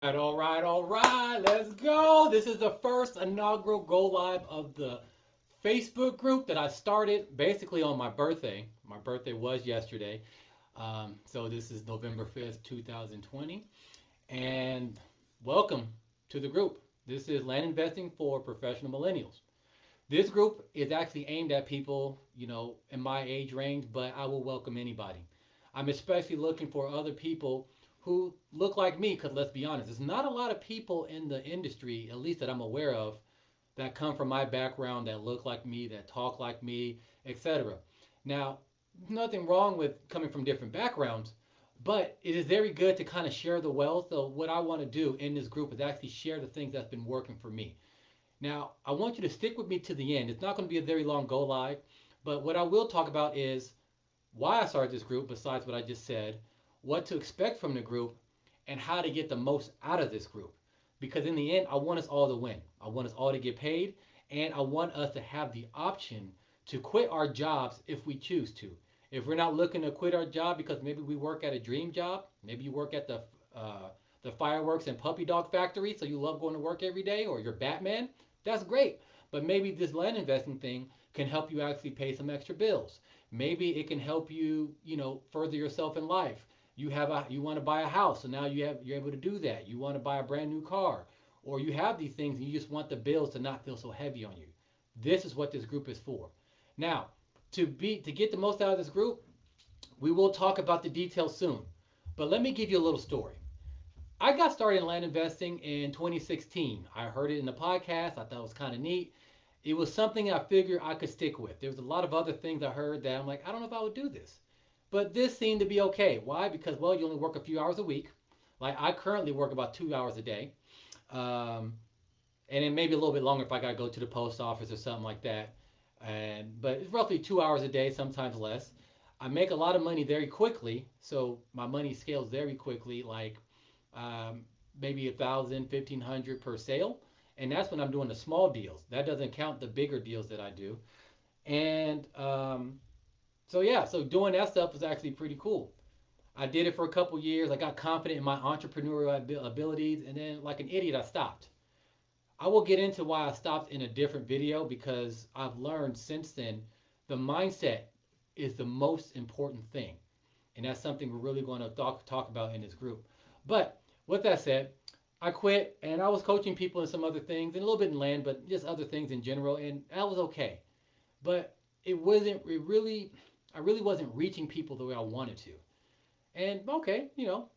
All right, all right, let's go. This is the first inaugural go live of the Facebook group that I started basically on my birthday. My birthday was yesterday. So this is November 5th, 2020. And welcome to the group. This is Land Investing for Professional Millennials. This group is actually aimed at people, in my age range, but I will welcome anybody. I'm especially looking for other people who look like me, because let's be honest, there's not a lot of people in the industry, at least that I'm aware of, that come from my background, that look like me, that talk like me, etc. Now, nothing wrong with coming from different backgrounds, but it is very good to kind of share the wealth. So, what I want to do in this group is actually share the things that's been working for me. Now, I want you to stick with me to the end. It's not going to be a very long go live, but what I will talk about is why I started this group, besides what I just said, what to expect from the group, and how to get the most out of this group. Because in the end, I want us all to win. I want us all to get paid, and I want us to have the option to quit our jobs if we choose to. If we're not looking to quit our job because maybe we work at a dream job, maybe you work at the fireworks and puppy dog factory, so you love going to work every day, or you're Batman, that's great. But maybe this land investing thing can help you actually pay some extra bills. Maybe it can help you, further yourself in life. You want to buy a house, so now you're able to do that. You want to buy a brand new car, or you have these things and you just want the bills to not feel so heavy on you. This is what this group is for. Now, to get the most out of this group, we will talk about the details soon. But let me give you a little story. I got started in land investing in 2016. I heard it in the podcast. I thought it was kind of neat. It was something I figured I could stick with. There was a lot of other things I heard that I'm like, I don't know if I would do this. But this seemed to be okay. Why? Because, well, you only work a few hours a week. Like, I currently work about 2 hours a day. Um, and it may be a little bit longer if I got to go to the post office or something like that. But it's roughly 2 hours a day, sometimes less. I make a lot of money very quickly, so my money scales very quickly, like um, maybe 1,000, 1,500 per sale, and that's when I'm doing the small deals. That doesn't count the bigger deals that I do. And so yeah, so doing that stuff was actually pretty cool. I did it for a couple years. I got confident in my entrepreneurial abilities, and then like an idiot, I stopped. I will get into why I stopped in a different video because I've learned since then the mindset is the most important thing. And that's something we're really going to talk about in this group. But with that said, I quit and I was coaching people in some other things and a little bit in land, but just other things in general. And that was okay. But I really wasn't reaching people the way I wanted to. And okay,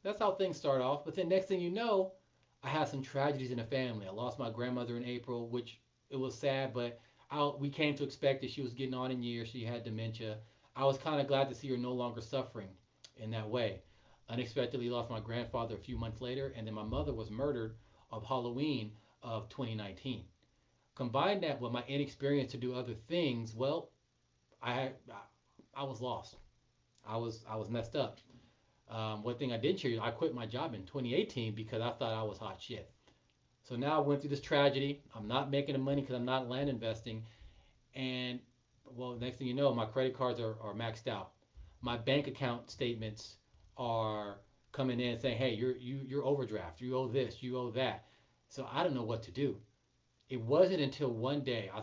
that's how things start off. But then next thing you know, I had some tragedies in the family. I lost my grandmother in April, which it was sad, but we came to expect that she was getting on in years. She had dementia. I was kind of glad to see her no longer suffering in that way. Unexpectedly lost my grandfather a few months later, and then my mother was murdered of Halloween of 2019. Combine that with my inexperience to do other things, well, I I was lost. I was messed up. One thing I did share you, I quit my job in 2018 because I thought I was hot shit. So now I went through this tragedy. I'm not making the money because I'm not land investing. And well, next thing you know, my credit cards are maxed out. My bank account statements are coming in saying, "Hey, you're overdraft. You owe this. You owe that." So I don't know what to do. It wasn't until one day I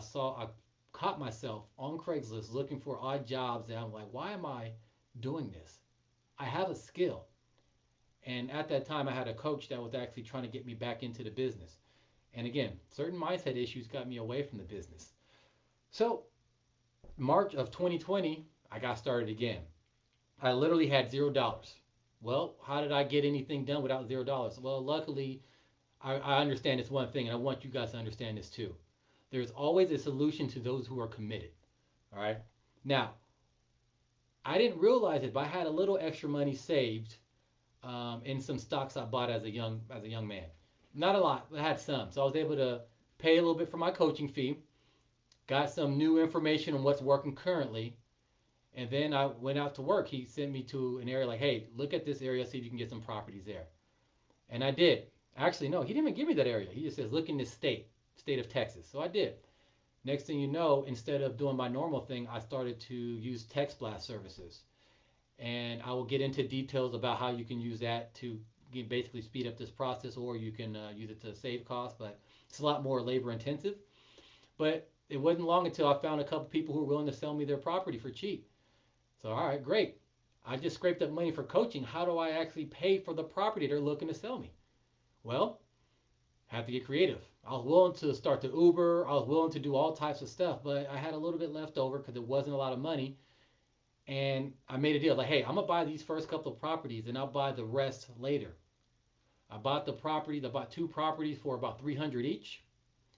caught myself on Craigslist looking for odd jobs, and I'm like, "Why am I doing this? I have a skill." And at that time, I had a coach that was actually trying to get me back into the business. And again, certain mindset issues got me away from the business. So, March of 2020, I got started again. I literally had $0. Well, how did I get anything done without $0? Well, luckily, I understand this one thing, and I want you guys to understand this too. There's always a solution to those who are committed. All right. Now, I didn't realize it, but I had a little extra money saved in some stocks I bought as a young man. Not a lot, but I had some, so I was able to pay a little bit for my coaching fee. Got some new information on what's working currently, and then I went out to work. He sent me to an area like, hey, look at this area, see if you can get some properties there. And I did. Actually, no, he didn't even give me that area. He just says, look in this state of Texas. So I did. Next thing you know, instead of doing my normal thing, I started to use text blast services. And I will get into details about how you can use that to can basically speed up this process, or you can use it to save costs, but it's a lot more labor intensive. But it wasn't long until I found a couple people who were willing to sell me their property for cheap. So, all right, great. I just scraped up money for coaching. How do I actually pay for the property they're looking to sell me? Well, I have to get creative. I was willing to start the Uber. I was willing to do all types of stuff, but I had a little bit left over because it wasn't a lot of money. And I made a deal like, hey, I'm gonna buy these first couple of properties, and I'll buy the rest later. I bought the property. I bought two properties for about 300 each.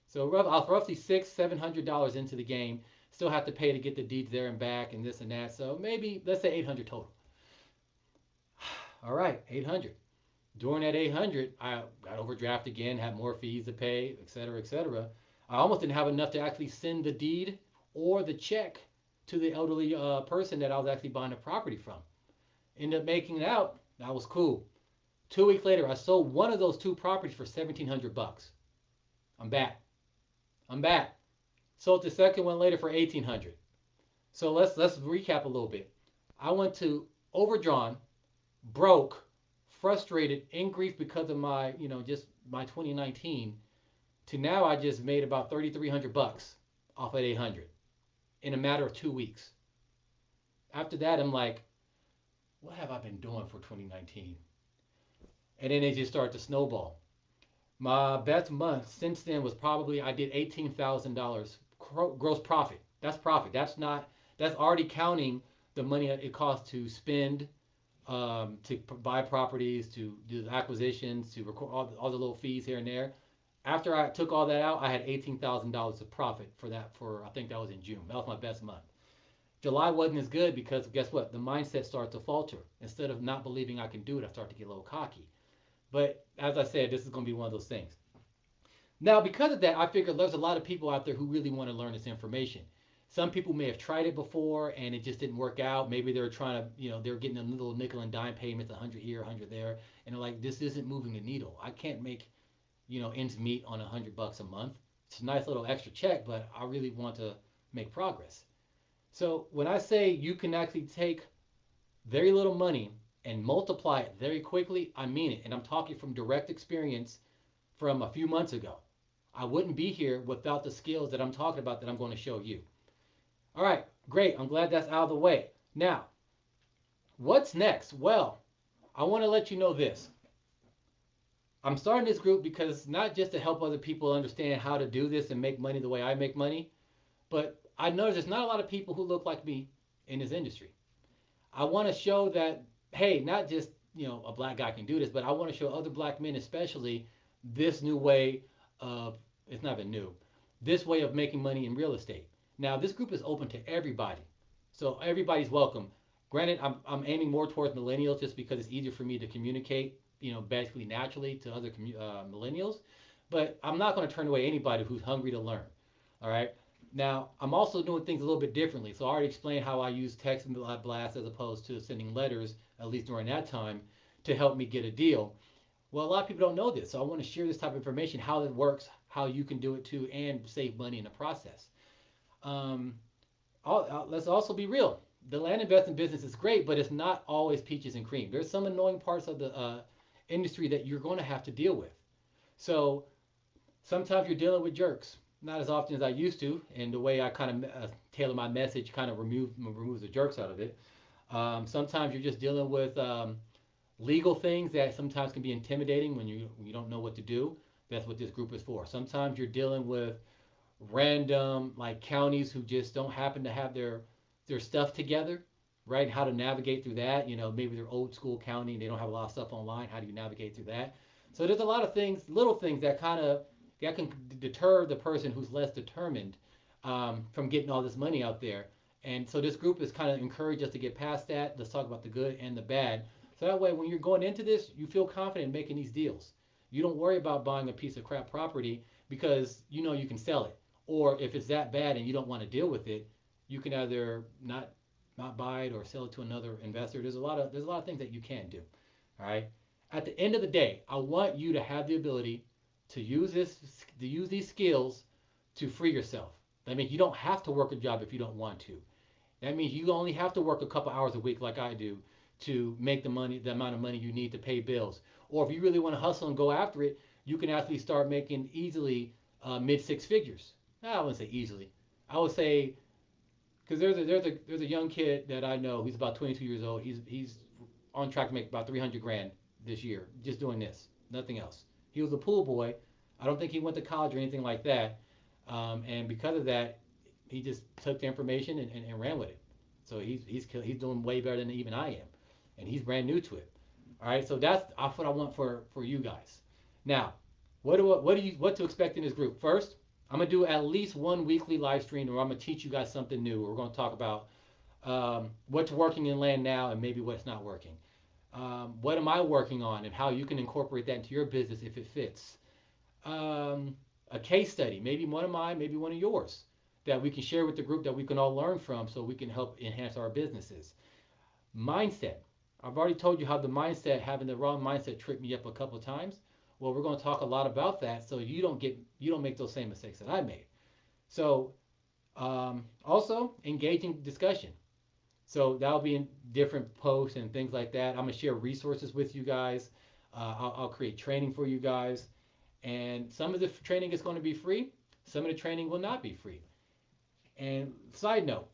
So I was roughly $700 into the game. Still have to pay to get the deeds there and back and this and that. So maybe let's say 800 total. All right, 800. During that 800, I got overdraft again, had more fees to pay, et cetera, et cetera. I almost didn't have enough to actually send the deed or the check to the elderly person that I was actually buying the property from. Ended up making it out. That was cool. 2 weeks later, I sold one of those two properties for 1,700 bucks. I'm back. I'm back. Sold the second one later for 1,800. So let's recap a little bit. I went to overdrawn, broke, frustrated, in grief because of my just my 2019, to now I just made about 3,300 bucks off at 800 in a matter of 2 weeks. After that, I'm like, what have I been doing for 2019? And then it just started to snowball. My best month since then was probably I did $18,000 gross profit. That's profit. That's already counting the money it costs to spend, to buy properties, to do acquisitions, to record all the little fees here and there. After I took all that out, I had $18,000 of profit for that. For I think that was in June. That was my best month. July wasn't as good because guess what? The mindset started to falter. Instead of not believing I can do it, I start to get a little cocky. But as I said, this is going to be one of those things. Now, because of that, I figured there's a lot of people out there who really want to learn this information. Some people may have tried it before and it just didn't work out. Maybe they're trying to, they're getting a little nickel and dime payments, 100 here, 100 there, and they're like, this isn't moving the needle. I can't make, ends meet on 100 bucks a month. It's a nice little extra check, but I really want to make progress. So when I say you can actually take very little money and multiply it very quickly, I mean it. And I'm talking from direct experience from a few months ago. I wouldn't be here without the skills that I'm talking about that I'm going to show you. All right, great. I'm glad that's out of the way. Now, what's next? Well, I want to let you know this. I'm starting this group because not just to help other people understand how to do this and make money the way I make money, but I notice there's not a lot of people who look like me in this industry. I want to show that, hey, not just, a black guy can do this, but I want to show other black men especially this new way of, it's not even new, this way of making money in real estate. Now, this group is open to everybody. So everybody's welcome. Granted, I'm aiming more towards millennials just because it's easier for me to communicate, basically naturally to other millennials. But I'm not going to turn away anybody who's hungry to learn. All right. Now, I'm also doing things a little bit differently. So I already explained how I use text and blast as opposed to sending letters, at least during that time, to help me get a deal. Well, a lot of people don't know this. So I want to share this type of information, how it works, how you can do it too, and save money in the process. Um, let's also be real. The land investing business is great, but it's not always peaches and cream. There's some annoying parts of the industry that you're going to have to deal with. So sometimes you're dealing with jerks. Not as often as I used to, and the way I kind of tailor my message kind of removes the jerks out of it. Sometimes you're just dealing with legal things that sometimes can be intimidating when you don't know what to do. That's what this group is for. Sometimes you're dealing with random like counties who just don't happen to have their stuff together, right? How to navigate through that. Maybe they're old school county and they don't have a lot of stuff online. How do you navigate through that? So there's a lot of things, little things that can deter the person who's less determined from getting all this money out there. And so this group has kind of encouraged us to get past that. Let's talk about the good and the bad. So that way, when you're going into this, you feel confident in making these deals. You don't worry about buying a piece of crap property because you can sell it. Or if it's that bad and you don't want to deal with it, you can either not buy it or sell it to another investor. There's a lot of things that you can do. All right. At the end of the day, I want you to have the ability to use these skills to free yourself. That means you don't have to work a job if you don't want to. That means you only have to work a couple hours a week like I do to make the amount of money you need to pay bills. Or if you really want to hustle and go after it, you can actually start making easily mid six figures. No, I wouldn't say easily. I would say because there's a young kid that I know. He's about 22 years old. He's on track to make about 300 grand this year just doing this, nothing else. He was a pool boy. I don't think he went to college or anything like that. And because of that, he just took the information and ran with it. So he's doing way better than even I am, and he's brand new to it. All right, so that's what I want for you guys. Now, what to expect in this group? First, I'm gonna do at least one weekly live stream, or I'm gonna teach you guys something new. We're gonna talk about what's working in land now and maybe what's not working. What am I working on and how you can incorporate that into your business if it fits. A case study, maybe one of mine, maybe one of yours, that we can share with the group that we can all learn from so we can help enhance our businesses. Mindset. I've already told you how having the wrong mindset tripped me up a couple of times. Well, we're going to talk a lot about that so you don't make those same mistakes that I made. So also engaging discussion. So that'll be in different posts and things like that. I'm gonna share resources with you guys. I'll create training for you guys, and some of the training is going to be free. Some of the training will not be free. And side note,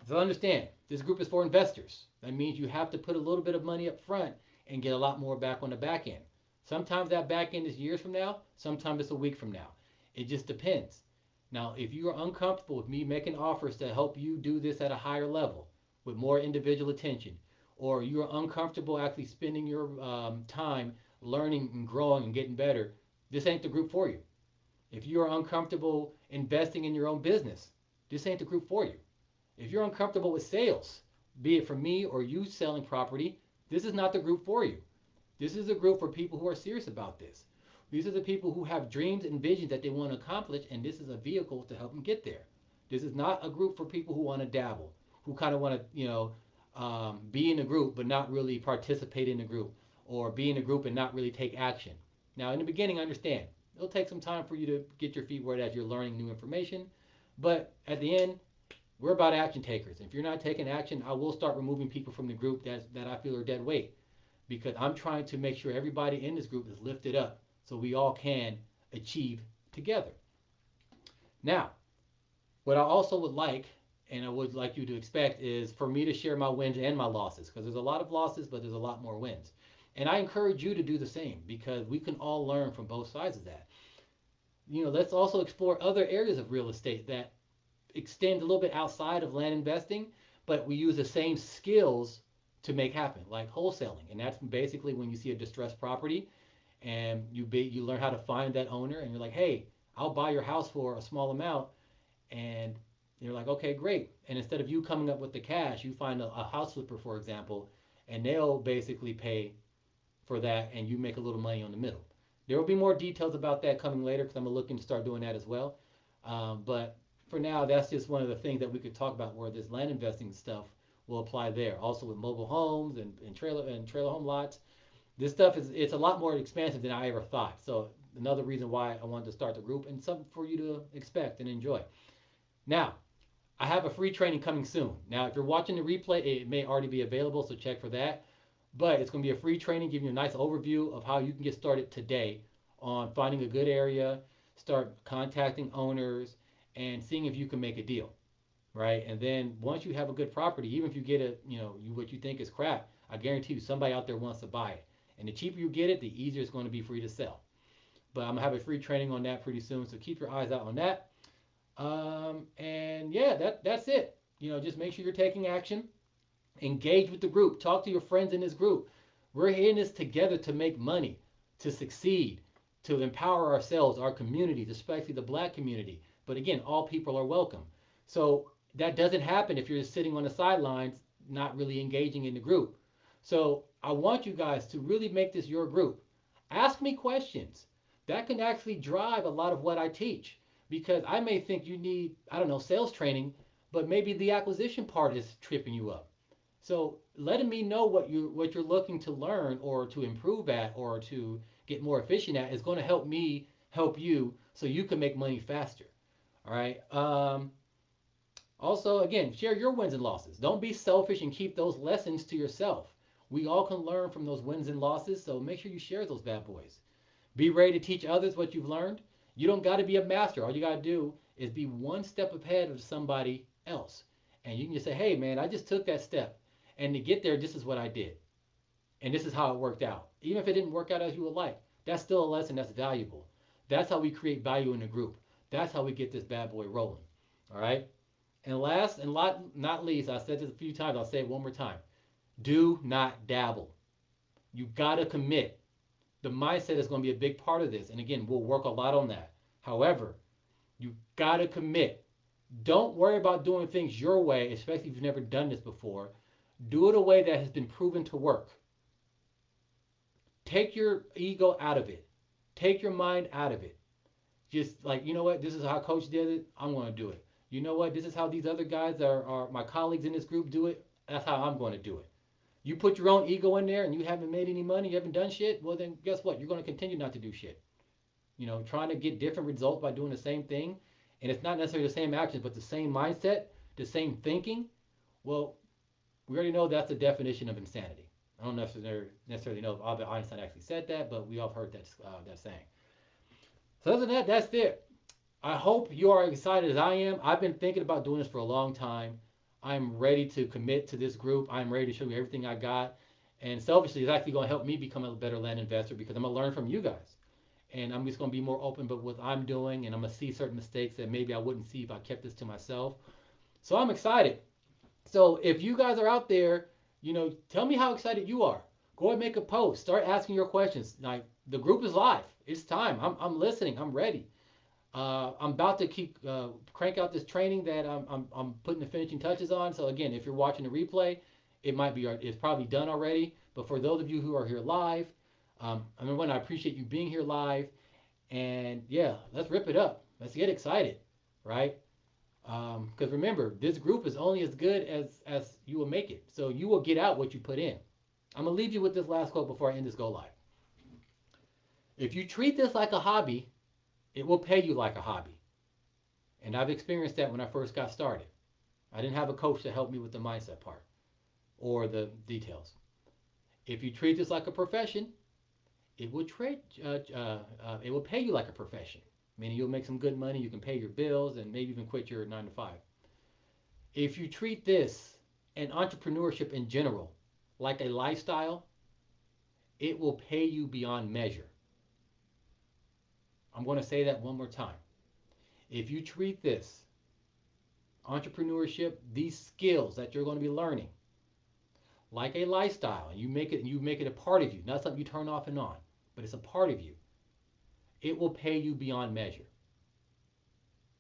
so understand, this group is for investors. That means you have to put a little bit of money up front and get a lot more back on the back end. Sometimes that back end is years from now, sometimes it's a week from now. It just depends. Now, if you are uncomfortable with me making offers to help you do this at a higher level with more individual attention, or you're uncomfortable actually spending your time learning and growing and getting better, this ain't the group for you. If you're uncomfortable investing in your own business, this ain't the group for you. If you're uncomfortable with sales, be it from me or you selling property, this is not the group for you. This is a group for people who are serious about this. These are the people who have dreams and visions that they want to accomplish, and this is a vehicle to help them get there. This is not a group for people who want to dabble, who kind of want to, be in a group but not really participate in the group, or be in a group and not really take action. Now, in the beginning, I understand it'll take some time for you to get your feet wet as you're learning new information, but at the end, we're about action takers. If you're not taking action, I will start removing people from the group that I feel are dead weight, because I'm trying to make sure everybody in this group is lifted up so we all can achieve together. Now, what I also would like, and I would like you to expect, is for me to share my wins and my losses, because there's a lot of losses, but there's a lot more wins. And I encourage you to do the same because we can all learn from both sides of that. Let's also explore other areas of real estate that extend a little bit outside of land investing, but we use the same skills to make happen, like wholesaling. And that's basically when you see a distressed property and you learn how to find that owner, and you're like, hey, I'll buy your house for a small amount, and you're like, okay, great. And instead of you coming up with the cash, you find a house flipper, for example, and they'll basically pay for that, and you make a little money on the middle. There will be more details about that coming later because I'm looking to start doing that as well. But for now, that's just one of the things that we could talk about where this land investing stuff will apply there. Also with mobile homes and trailer home lots. This stuff it's a lot more expansive than I ever thought. So another reason why I wanted to start the group and something for you to expect and enjoy. Now, I have a free training coming soon. Now, if you're watching the replay, it may already be available, so check for that. But it's going to be a free training, giving you a nice overview of how you can get started today on finding a good area, start contacting owners, and seeing if you can make a deal, right? And then once you have a good property, even if you get what you think is crap, I guarantee you somebody out there wants to buy it. And the cheaper you get it, the easier it's going to be for you to sell. But I'm going to have a free training on that pretty soon, so keep your eyes out on that. And yeah, that's it. Just make sure you're taking action. Engage with the group. Talk to your friends in this group. We're in this together to make money, to succeed, to empower ourselves, our communities, especially the black community. But again, all people are welcome. So that doesn't happen if you're just sitting on the sidelines, not really engaging in the group. So I want you guys to really make this your group. Ask me questions. That can actually drive a lot of what I teach, because I may think you need, I don't know, sales training, but maybe the acquisition part is tripping you up. So letting me know what you're looking to learn or to improve at or to get more efficient at is going to help me help you so you can make money faster. All right. Also, again, share your wins and losses. Don't be selfish and keep those lessons to yourself. We all can learn from those wins and losses, so make sure you share those bad boys. Be ready to teach others what you've learned. You don't got to be a master. All you got to do is be one step ahead of somebody else. And you can just say, hey, man, I just took that step. And to get there, this is what I did. And this is how it worked out. Even if it didn't work out as you would like, that's still a lesson that's valuable. That's how we create value in the group. That's how we get this bad boy rolling. All right? And last and not least, I said this a few times, I'll say it one more time. Do not dabble. You got to commit. The mindset is going to be a big part of this. And again, we'll work a lot on that. However, you got to commit. Don't worry about doing things your way, especially if you've never done this before. Do it a way that has been proven to work. Take your ego out of it. Take your mind out of it. Just like, you know what, this is how coach did it, I'm going to do it. You know what, this is how these other guys are my colleagues in this group do it, that's how I'm going to do it. You put your own ego in there and you haven't made any money, you haven't done shit, well then guess what, you're going to continue not to do shit. You know, trying to get different results by doing the same thing, and it's not necessarily the same actions, but the same mindset, the same thinking, well, we already know that's the definition of insanity. I don't necessarily know if Albert Einstein actually said that, but we all heard that saying. So other than that, that's it. I hope you are excited as I am. I've been thinking about doing this for a long time. I'm ready to commit to this group. I'm ready to show you everything I got. And selfishly, it's actually going to help me become a better land investor because I'm going to learn from you guys. And I'm just going to be more open about what I'm doing. And I'm going to see certain mistakes that maybe I wouldn't see if I kept this to myself. So I'm excited. So if you guys are out there, you know, tell me how excited you are. Go ahead and make a post. Start asking your questions. Like, the group is live. It's time. I'm listening. I'm ready. I'm about to keep crank out this training that I'm putting the finishing touches on. So again, if you're watching the replay, it's probably done already. But for those of you who are here live, I appreciate you being here live. And yeah, let's rip it up. Let's get excited, right? Because remember, this group is only as good as you will make it. So you will get out what you put in. I'm gonna leave you with this last quote before I end this go live. If you treat this like a hobby, it will pay you like a hobby. And I've experienced that when I first got started. I didn't have a coach to help me with the mindset part or the details. If you treat this like a profession, it will pay you like a profession. Meaning you'll make some good money, you can pay your bills, and maybe even quit your 9 to 5. If you treat this and entrepreneurship in general like a lifestyle, it will pay you beyond measure. I'm going to say that one more time. If you treat this entrepreneurship, these skills that you're going to be learning, like a lifestyle, and you make it a part of you, not something you turn off and on, but it's a part of you, it will pay you beyond measure.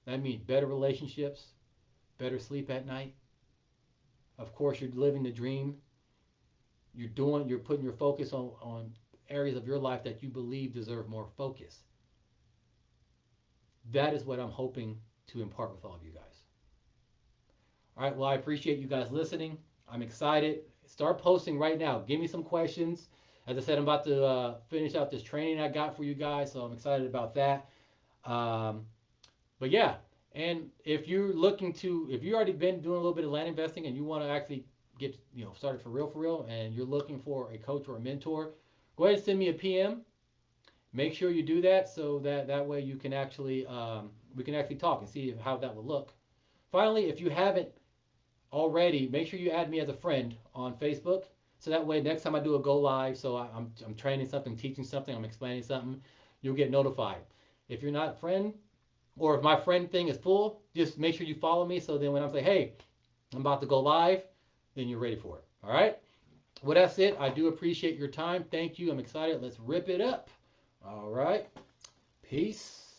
That means better relationships, better sleep at night. Of course, you're living the dream. You're putting your focus on areas of your life that you believe deserve more focus. That is what I'm hoping to impart with all of you guys. All right, well, I appreciate you guys listening. I'm excited. Start posting right now. Give me some questions. As I said, I'm about to finish out this training I got for you guys, so I'm excited about that. But yeah, and if you've already been doing a little bit of land investing and you want to actually get started for real, and you're looking for a coach or a mentor, go ahead and send me a PM. Make sure you do that so that way you can actually we can actually talk and see how that will look. Finally, if you haven't already, make sure you add me as a friend on Facebook. So that way, next time I do a go live, so I'm training something, teaching something, I'm explaining something, you'll get notified. If you're not a friend, or if my friend thing is full, just make sure you follow me. So then when I'm saying, hey, I'm about to go live, then you're ready for it. All right. Well, that's it. I do appreciate your time. Thank you. I'm excited. Let's rip it up. All right. Peace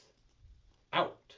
out.